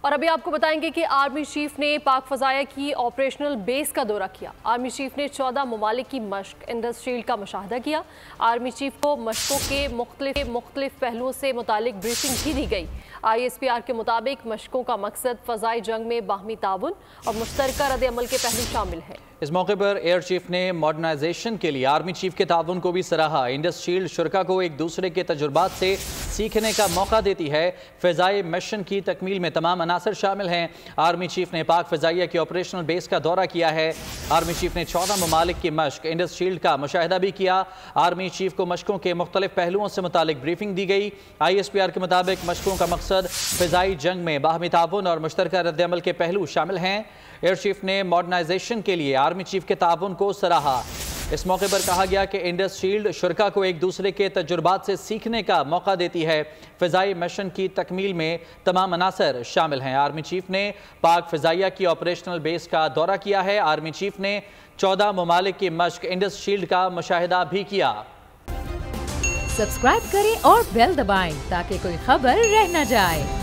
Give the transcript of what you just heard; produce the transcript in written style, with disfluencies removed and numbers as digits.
اور ابھی آپ کو بتائیں گے کہ آرمی چیف نے پاک فضائیہ کی آپریشنل بیس کا دورہ کیا۔ آرمی چیف نے 14 ممالک کی مشق انڈس شیلڈ کا مشاہدہ کیا۔ آرمی چیف کو مشقوں کے مختلف پہلوؤں سے متعلق بریفنگ بھی دی گئی۔ ISPR کے مطابق مشقوں کا مقصد فضائی جنگ میں باہمی تعاون اور مشترکہ رد عمل کے پہلو شامل ہیں۔ اس موقع پر ایئر چیف نے ماڈرنائزیشن کے لیے آرمی چیف کے تعاون کو بھی سراہا۔ انڈس شیلڈ شرکا کو ایک دوسرے کے تجربات سے سیکھنے کا موقع دیتی ہے۔ فضائی مشن کی تکمیل میں تمام عناصر شامل ہیں۔ آرمی چیف نے پاک فضائیہ کی آپریشنل بیس کا دورہ کیا ہے۔ آرمی چیف نے 14 ممالک کی مشق انڈس شیلڈ کا مشاہدہ بھی کیا۔ آرمی چیف کو مشقوں کے مختلف پہلوؤں سے متعلق بریفنگ دی گئی۔ ISPR کے مطابق مشقوں کا مقصد فضائی جنگ میں باہمی تعاون اور مشترکہ رد عمل کے پہلو شامل ہیں۔ ایئر چیف نے ماڈرنائزیشن کے لیے آرمی چیف کے تعاون کو سراہا۔ اس موقع پر کہا گیا کہ انڈس شیلڈ شرکا کو ایک دوسرے کے تجربات سے سیکھنے کا موقع دیتی ہے۔ فضائی مشن کی تکمیل میں تمام عناصر شامل ہیں۔ آرمی چیف نے پاک فضائیہ کی آپریشنل بیس کا دورہ کیا ہے۔ آرمی چیف نے 14 ممالک کی مشق انڈس شیلڈ کا مشاہدہ بھی کیا۔ سبسکرائب کریں اور بیل دبائیں تاکہ کوئی خبر رہ نہ جائے۔